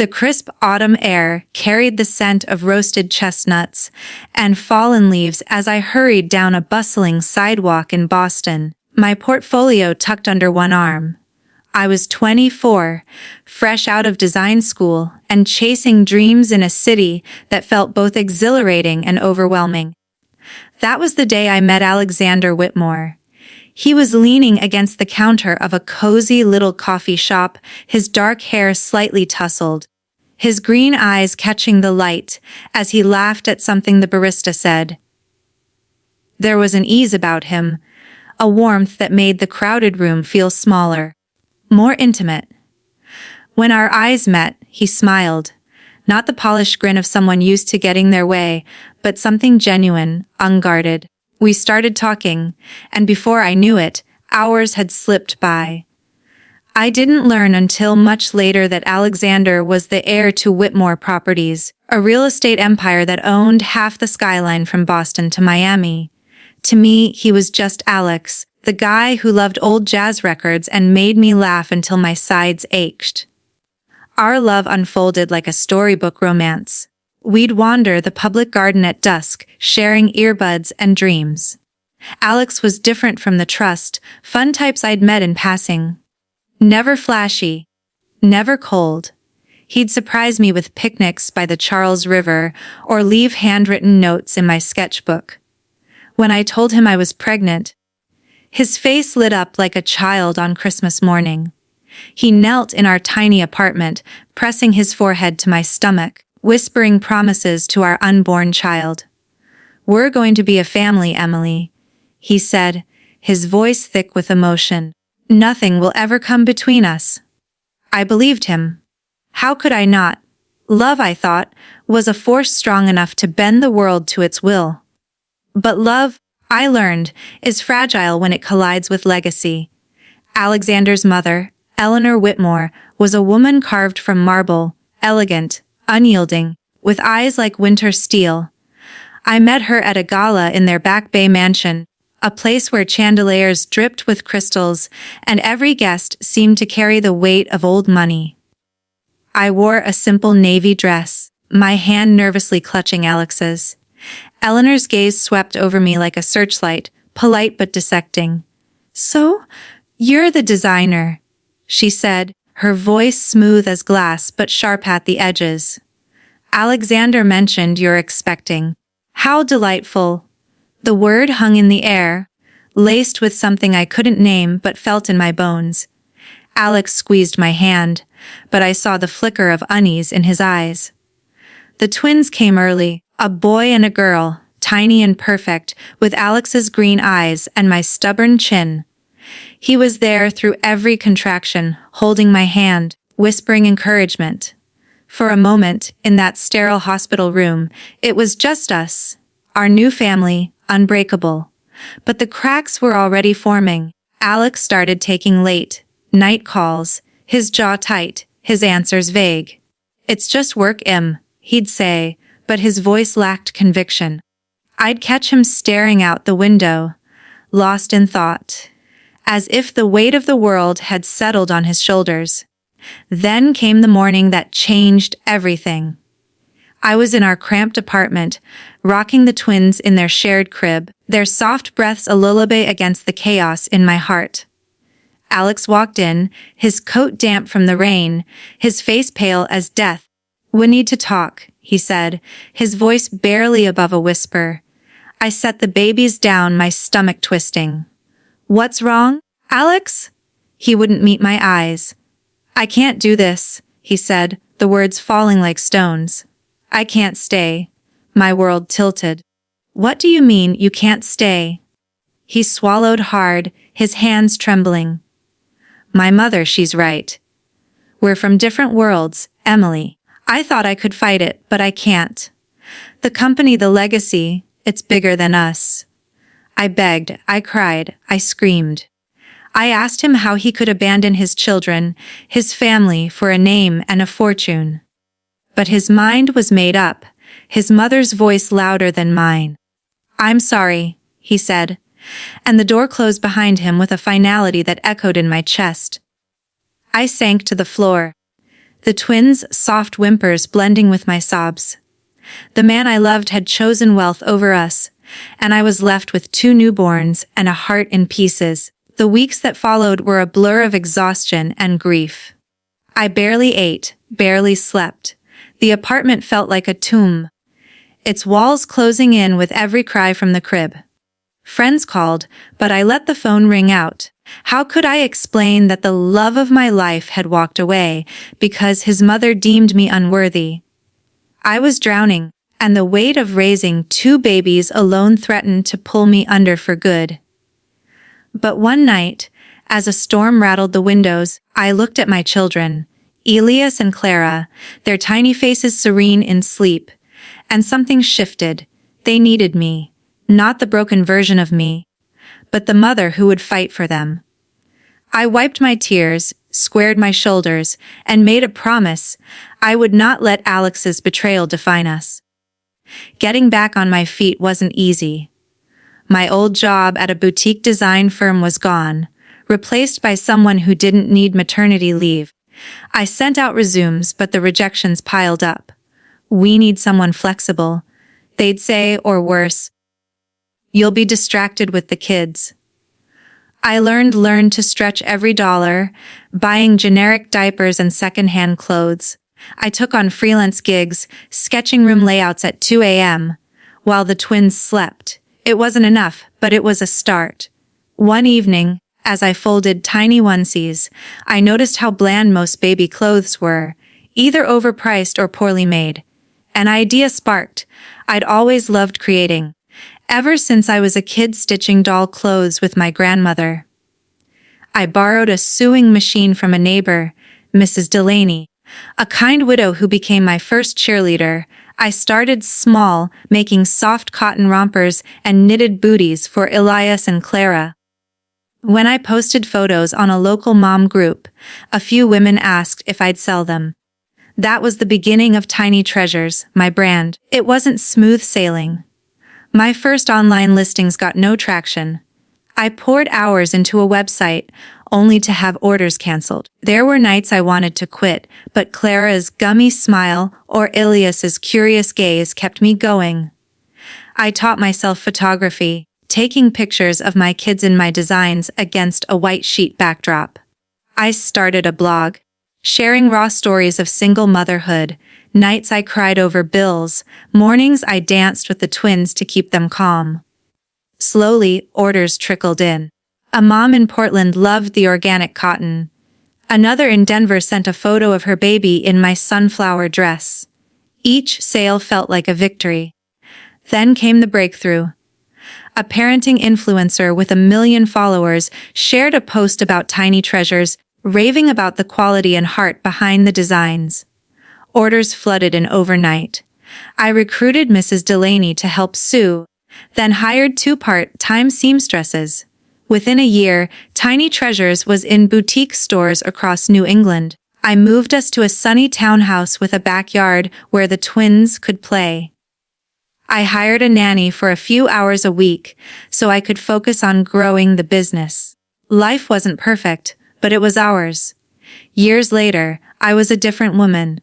The crisp autumn air carried the scent of roasted chestnuts and fallen leaves as I hurried down a bustling sidewalk in Boston, my portfolio tucked under one arm. I was 24, fresh out of design school and chasing dreams in a city that felt both exhilarating and overwhelming. That was the day I met Alexander Whitmore. He was leaning against the counter of a cozy little coffee shop, his dark hair slightly tousled, his green eyes catching the light as he laughed at something the barista said. There was an ease about him, a warmth that made the crowded room feel smaller, more intimate. When our eyes met, he smiled, not the polished grin of someone used to getting their way, but something genuine, unguarded. We started talking, and before I knew it, hours had slipped by. I didn't learn until much later that Alexander was the heir to Whitmore Properties, a real estate empire that owned half the skyline from Boston to Miami. To me, he was just Alex, the guy who loved old jazz records and made me laugh until my sides ached. Our love unfolded like a storybook romance. We'd wander the public garden at dusk, sharing earbuds and dreams. Alex was different from the trust, fun types I'd met in passing. Never flashy, never cold. He'd surprise me with picnics by the Charles River or leave handwritten notes in my sketchbook. When I told him I was pregnant, his face lit up like a child on Christmas morning. He knelt in our tiny apartment, pressing his forehead to my stomach, whispering promises to our unborn child. "We're going to be a family, Emily," he said, his voice thick with emotion. "Nothing will ever come between us." I believed him. How could I not? Love, I thought, was a force strong enough to bend the world to its will. But love, I learned, is fragile when it collides with legacy. Alexander's mother, Eleanor Whitmore, was a woman carved from marble, elegant, unyielding, with eyes like winter steel. I met her at a gala in their Back Bay mansion, a place where chandeliers dripped with crystals, and every guest seemed to carry the weight of old money. I wore a simple navy dress, my hand nervously clutching Alex's. Eleanor's gaze swept over me like a searchlight, polite but dissecting. "So, you're the designer," she said, her voice smooth as glass but sharp at the edges. "Alexander mentioned you're expecting. How delightful." The word hung in the air, laced with something I couldn't name but felt in my bones. Alex squeezed my hand, but I saw the flicker of unease in his eyes. The twins came early, a boy and a girl, tiny and perfect, with Alex's green eyes and my stubborn chin. He was there through every contraction, holding my hand, whispering encouragement. For a moment, in that sterile hospital room, it was just us, our new family, unbreakable. But the cracks were already forming. Alex started taking late night calls, his jaw tight, his answers vague. "It's just work, he'd say, but his voice lacked conviction. I'd catch him staring out the window, lost in thought, as if the weight of the world had settled on his shoulders. Then came the morning that changed everything. I was in our cramped apartment, rocking the twins in their shared crib, their soft breaths a lullaby against the chaos in my heart. Alex walked in, his coat damp from the rain, his face pale as death. "We need to talk," he said, his voice barely above a whisper. I set the babies down, my stomach twisting. "What's wrong, Alex?" He wouldn't meet my eyes. "I can't do this," he said, the words falling like stones. "I can't stay." My world tilted. "What do you mean you can't stay?" He swallowed hard, his hands trembling. "My mother, she's right. We're from different worlds, Emily. I thought I could fight it, but I can't. The company, the legacy, it's bigger than us." I begged, I cried, I screamed. I asked him how he could abandon his children, his family, for a name and a fortune. But his mind was made up, his mother's voice louder than mine. "I'm sorry," he said, and the door closed behind him with a finality that echoed in my chest. I sank to the floor. the twins' soft whimpers blending with my sobs. The man I loved had chosen wealth over us, and I was left with 2 newborns and a heart in pieces. The weeks that followed were a blur of exhaustion and grief. I barely ate, barely slept. The apartment felt like a tomb, its walls closing in with every cry from the crib. Friends called, but I let the phone ring out. How could I explain that the love of my life had walked away because his mother deemed me unworthy? I was drowning, and the weight of raising 2 babies alone threatened to pull me under for good. But one night, as a storm rattled the windows, I looked at my children, Elias and Clara, their tiny faces serene in sleep, and something shifted. They needed me, not the broken version of me, but the mother who would fight for them. I wiped my tears, squared my shoulders, and made a promise I would not let Alex's betrayal define us. Getting back on my feet wasn't easy. My old job at a boutique design firm was gone, replaced by someone who didn't need maternity leave. I sent out resumes, but the rejections piled up. "We need someone flexible," they'd say, or worse, "You'll be distracted with the kids." I learned to stretch every dollar, buying generic diapers and secondhand clothes. I took on freelance gigs, sketching room layouts at 2 a.m., while the twins slept. It wasn't enough, but it was a start. One evening, as I folded tiny onesies, I noticed how bland most baby clothes were, either overpriced or poorly made. An idea sparked. I'd always loved creating, ever since I was a kid stitching doll clothes with my grandmother. I borrowed a sewing machine from a neighbor, Mrs. Delaney, a kind widow who became my first cheerleader. I started small, making soft cotton rompers and knitted booties for Elias and Clara. When I posted photos on a local mom group, a few women asked if I'd sell them. That was the beginning of Tiny Treasures, my brand. It wasn't smooth sailing. My first online listings got no traction. I poured hours into a website, only to have orders canceled. There were nights I wanted to quit, but Clara's gummy smile or Ilias's curious gaze kept me going. I taught myself photography, taking pictures of my kids in my designs against a white sheet backdrop. I started a blog, sharing raw stories of single motherhood, nights I cried over bills, mornings I danced with the twins to keep them calm. Slowly, orders trickled in. A mom in Portland loved the organic cotton. Another in Denver sent a photo of her baby in my sunflower dress. Each sale felt like a victory. Then came the breakthrough. A parenting influencer with 1 million followers shared a post about Tiny Treasures, raving about the quality and heart behind the designs. Orders flooded in overnight. I recruited Mrs. Delaney to help sew, then hired 2 part-time seamstresses. Within a year, Tiny Treasures was in boutique stores across New England. I moved us to a sunny townhouse with a backyard where the twins could play. I hired a nanny for a few hours a week so I could focus on growing the business. Life wasn't perfect, but it was ours. Years later, I was a different woman.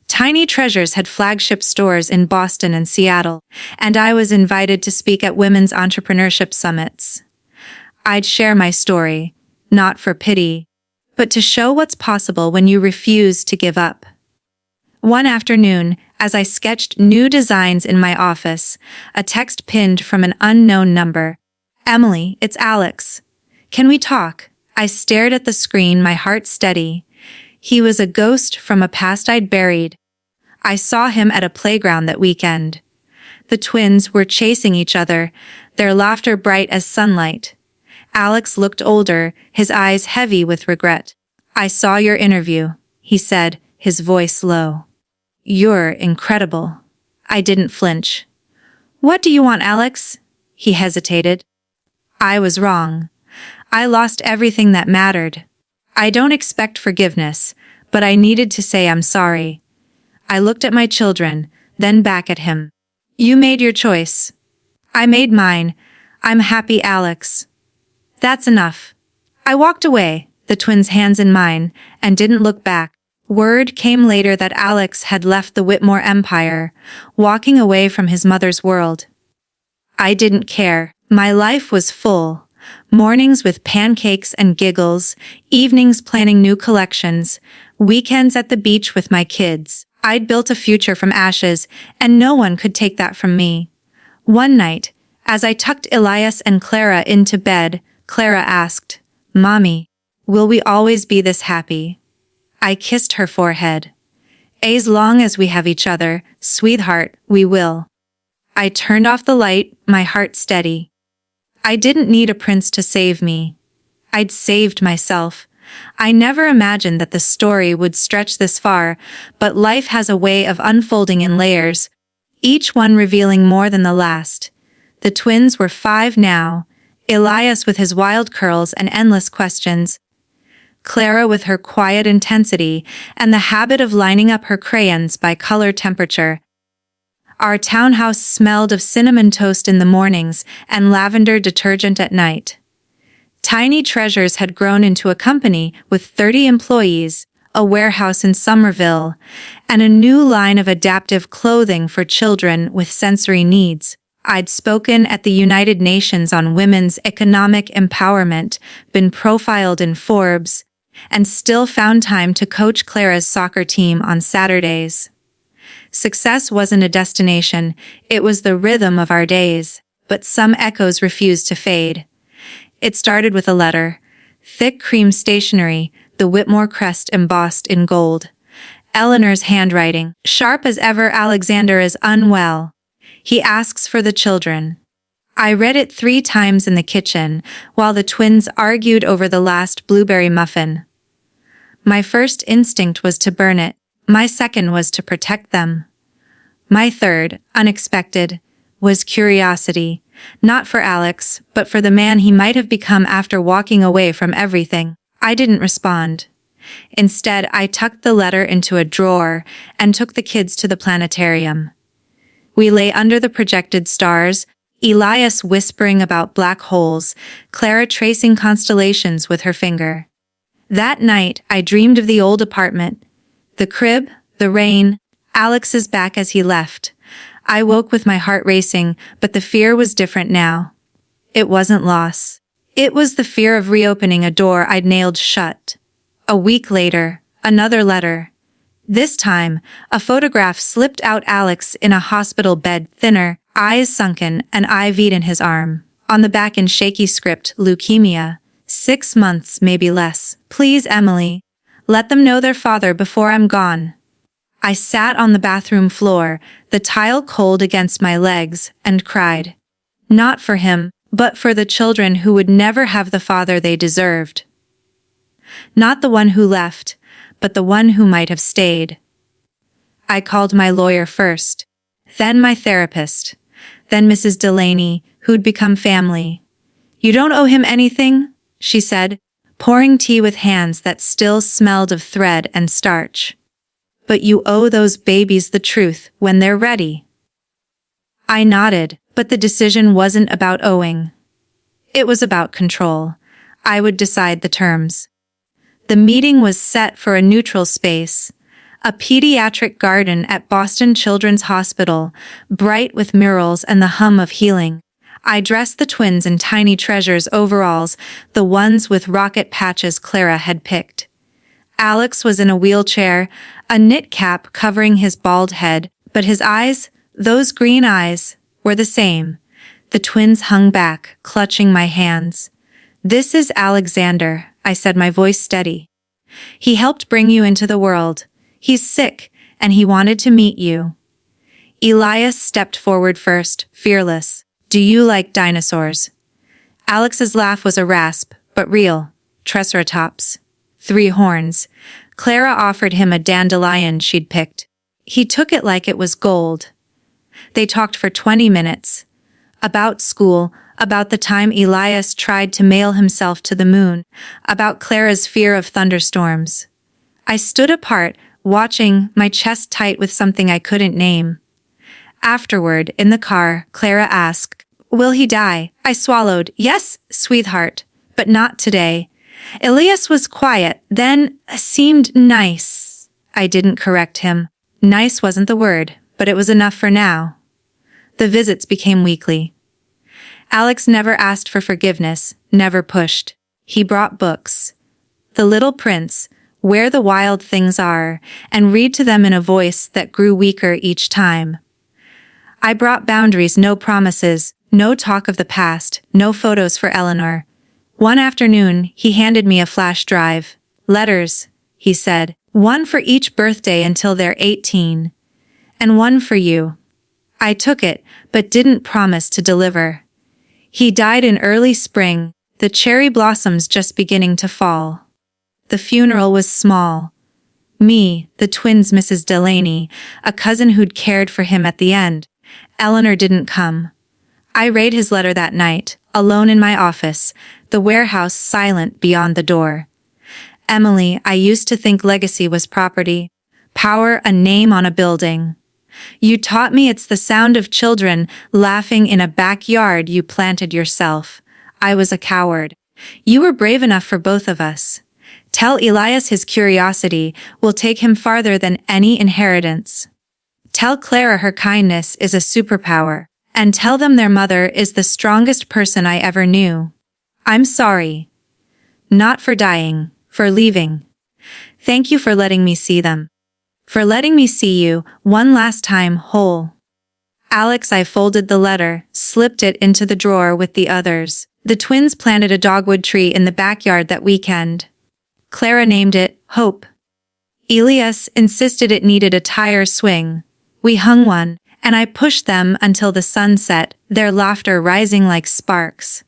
Tiny Treasures had flagship stores in Boston and Seattle, and I was invited to speak at women's entrepreneurship summits. I'd share my story, not for pity, but to show what's possible when you refuse to give up. One afternoon, as I sketched new designs in my office, a text pinned from an unknown number. "Emily, it's Alex. Can we talk?" I stared at the screen, my heart steady. He was a ghost from a past I'd buried. I saw him at a playground that weekend. The twins were chasing each other, their laughter bright as sunlight. Alex looked older, his eyes heavy with regret. "I saw your interview," he said, his voice low. "You're incredible." I didn't flinch. "What do you want, Alex?" He hesitated. I was wrong. I lost everything that mattered. I don't expect forgiveness, but I needed to say I'm sorry. I looked at my children, then back at him. "You made your choice. I made mine. I'm happy, Alex." "That's enough." I walked away, the twins' hands in mine, and didn't look back. Word came later that Alex had left the Whitmore empire, walking away from his mother's world. I didn't care. My life was full. Mornings with pancakes and giggles, evenings planning new collections, weekends at the beach with my kids. I'd built a future from ashes, and no one could take that from me. One night, as I tucked Elias and Clara into bed, Clara asked, "Mommy, will we always be this happy?" I kissed her forehead. "As long as we have each other, sweetheart, we will." I turned off the light, my heart steady. I didn't need a prince to save me. I'd saved myself. I never imagined that the story would stretch this far, but life has a way of unfolding in layers, each one revealing more than the last. The twins were 5 now, Elias with his wild curls and endless questions, Clara with her quiet intensity and the habit of lining up her crayons by color temperature. Our townhouse smelled of cinnamon toast in the mornings and lavender detergent at night. Tiny Treasures had grown into a company with 30 employees, a warehouse in Somerville, and a new line of adaptive clothing for children with sensory needs. I'd spoken at the United Nations on women's economic empowerment, been profiled in Forbes, and still found time to coach Clara's soccer team on Saturdays. Success wasn't a destination, it was the rhythm of our days, but some echoes refused to fade. It started with a letter. Thick cream stationery, the Whitmore crest embossed in gold. Eleanor's handwriting, sharp as ever. Alexander is unwell. He asks for the children. I read it 3 times in the kitchen, while the twins argued over the last blueberry muffin. My first instinct was to burn it. My second was to protect them. My third, unexpected, was curiosity, not for Alex, but for the man he might have become after walking away from everything. I didn't respond. Instead, I tucked the letter into a drawer and took the kids to the planetarium. We lay under the projected stars, Elias whispering about black holes, Clara tracing constellations with her finger. That night, I dreamed of the old apartment, the crib, the rain, Alex's back as he left. I woke with my heart racing, but the fear was different now. It wasn't loss. It was the fear of reopening a door I'd nailed shut. A week later, another letter. This time, a photograph slipped out. Alex in a hospital bed, thinner, eyes sunken, an IV'd in his arm. On the back in shaky script, leukemia. 6 months, maybe less. Please, Emily. Let them know their father before I'm gone. I sat on the bathroom floor, the tile cold against my legs, and cried. Not for him, but for the children who would never have the father they deserved. Not the one who left, but the one who might have stayed. I called my lawyer first, then my therapist, then Mrs. Delaney, who'd become family. You don't owe him anything, she said, pouring tea with hands that still smelled of thread and starch. But you owe those babies the truth when they're ready. I nodded, but the decision wasn't about owing. It was about control. I would decide the terms. The meeting was set for a neutral space, a pediatric garden at Boston Children's Hospital, bright with murals and the hum of healing. I dressed the twins in Tiny Treasures overalls, the ones with rocket patches Clara had picked. Alex was in a wheelchair, a knit cap covering his bald head, but his eyes, those green eyes, were the same. The twins hung back, clutching my hands. This is Alexander, I said, my voice steady. He helped bring you into the world. He's sick, and he wanted to meet you. Elias stepped forward first, fearless. Do you like dinosaurs? Alex's laugh was a rasp, but real. Triceratops. 3 horns. Clara offered him a dandelion she'd picked. He took it like it was gold. They talked for 20 minutes. About school, about the time Elias tried to mail himself to the moon, about Clara's fear of thunderstorms. I stood apart, watching, my chest tight with something I couldn't name. Afterward, in the car, Clara asked, "Will he die?" I swallowed, "Yes, sweetheart, but not today." Elias was quiet, then seemed nice. I didn't correct him. Nice wasn't the word, but it was enough for now. The visits became weekly. Alex never asked for forgiveness, never pushed. He brought books. The Little Prince, Where the Wild Things Are, and read to them in a voice that grew weaker each time. I brought boundaries, no promises, no talk of the past, no photos for Eleanor. One afternoon, he handed me a flash drive. Letters, he said, one for each birthday until they're 18. And one for you. I took it, but didn't promise to deliver. He died in early spring, the cherry blossoms just beginning to fall. The funeral was small. Me, the twins' Mrs. Delaney, a cousin who'd cared for him at the end. Eleanor didn't come. I read his letter that night, alone in my office, the warehouse silent beyond the door. Emily, I used to think legacy was property, power, a name on a building. You taught me it's the sound of children laughing in a backyard you planted yourself. I was a coward. You were brave enough for both of us. Tell Elias his curiosity will take him farther than any inheritance. Tell Clara her kindness is a superpower, and tell them their mother is the strongest person I ever knew. I'm sorry. Not for dying, for leaving. Thank you for letting me see them. For letting me see you, one last time, whole. Alex, I folded the letter, slipped it into the drawer with the others. The twins planted a dogwood tree in the backyard that weekend. Clara named it Hope. Elias insisted it needed a tire swing. We hung one, and I pushed them until the sun set, their laughter rising like sparks.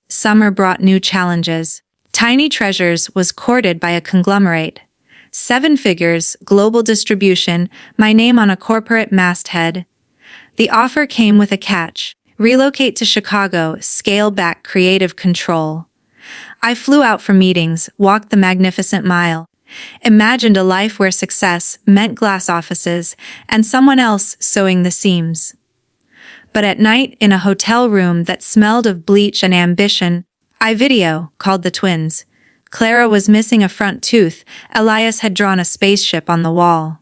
Summer brought new challenges. Tiny Treasures was courted by a conglomerate. 7 figures, global distribution, my name on a corporate masthead. The offer came with a catch. Relocate to Chicago, scale back creative control. I flew out for meetings, walked the magnificent mile. Imagined a life where success meant glass offices and someone else sewing the seams. But at night, in a hotel room that smelled of bleach and ambition, I called the twins. Clara was missing a front tooth. Elias had drawn a spaceship on the wall.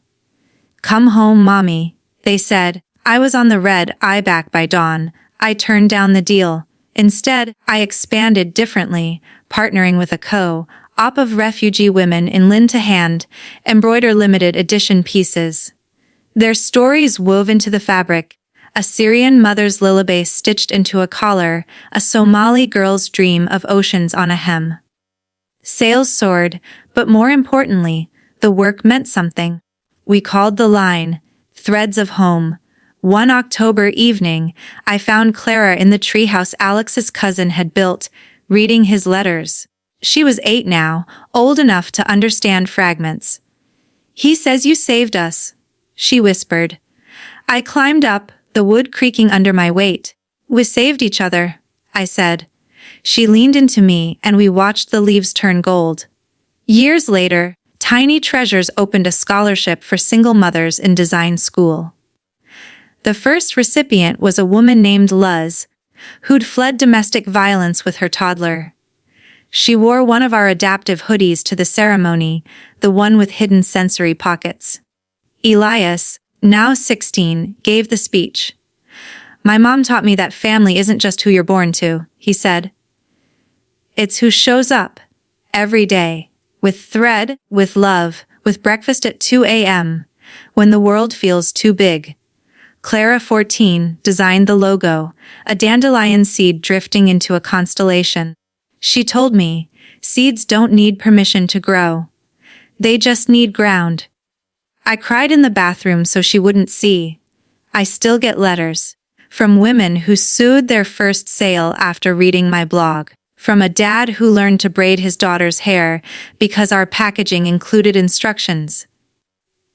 Come home, Mommy, they said. I was on the red eye back by dawn. I turned down the deal. Instead, I expanded differently, partnering with a op of refugee women in lin to hand, embroider limited edition pieces. Their stories wove into the fabric, a Syrian mother's lullaby stitched into a collar, a Somali girl's dream of oceans on a hem. Sales soared, but more importantly, the work meant something. We called the line, Threads of Home. One October evening, I found Clara in the treehouse Alex's cousin had built, reading his letters. She was 8 now, old enough to understand fragments. He says you saved us, she whispered. I climbed up, the wood creaking under my weight. We saved each other, I said. She leaned into me and we watched the leaves turn gold. Years later, Tiny Treasures opened a scholarship for single mothers in design school. The first recipient was a woman named Luz, who'd fled domestic violence with her toddler. She wore one of our adaptive hoodies to the ceremony, the one with hidden sensory pockets. Elias, now 16, gave the speech. My mom taught me that family isn't just who you're born to, he said. It's who shows up, every day, with thread, with love, with breakfast at 2 a.m., when the world feels too big. Clara, 14, designed the logo, a dandelion seed drifting into a constellation. She told me, seeds don't need permission to grow. They just need ground. I cried in the bathroom so she wouldn't see. I still get letters. From women who sued their first sale after reading my blog. From a dad who learned to braid his daughter's hair because our packaging included instructions.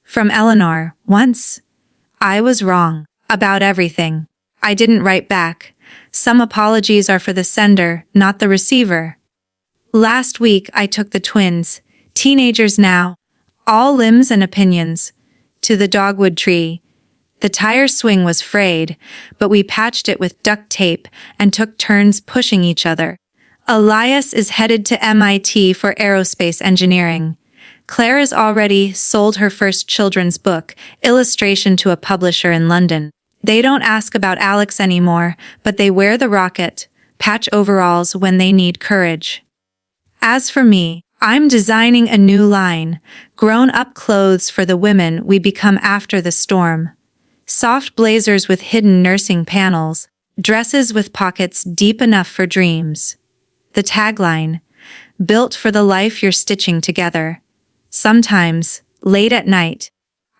From Eleanor, once. I was wrong. About everything. I didn't write back. Some apologies are for the sender, not the receiver. Last week I took the twins, teenagers now, all limbs and opinions, to the dogwood tree. The tire swing was frayed, but we patched it with duct tape and took turns pushing each other. Elias is headed to MIT for aerospace engineering. Claire has already sold her first children's book, illustration to a publisher in London. They don't ask about Alex anymore, but they wear the rocket, patch overalls when they need courage. As for me, I'm designing a new line, grown-up clothes for the women we become after the storm. Soft blazers with hidden nursing panels, dresses with pockets deep enough for dreams. The tagline, built for the life you're stitching together. Sometimes, late at night,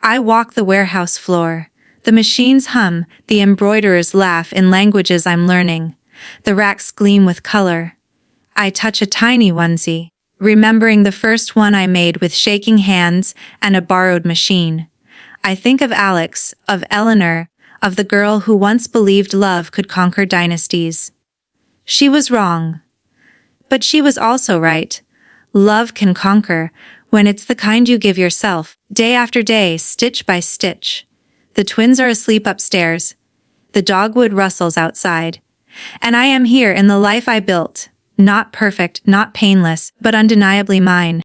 I walk the warehouse floor. The machines hum, the embroiderers laugh in languages I'm learning. The racks gleam with color. I touch a tiny onesie, remembering the first one I made with shaking hands and a borrowed machine. I think of Alex, of Eleanor, of the girl who once believed love could conquer dynasties. She was wrong. But she was also right. Love can conquer, when it's the kind you give yourself, day after day, stitch by stitch. The twins are asleep upstairs. The dogwood rustles outside. And I am here in the life I built. Not perfect, not painless, but undeniably mine.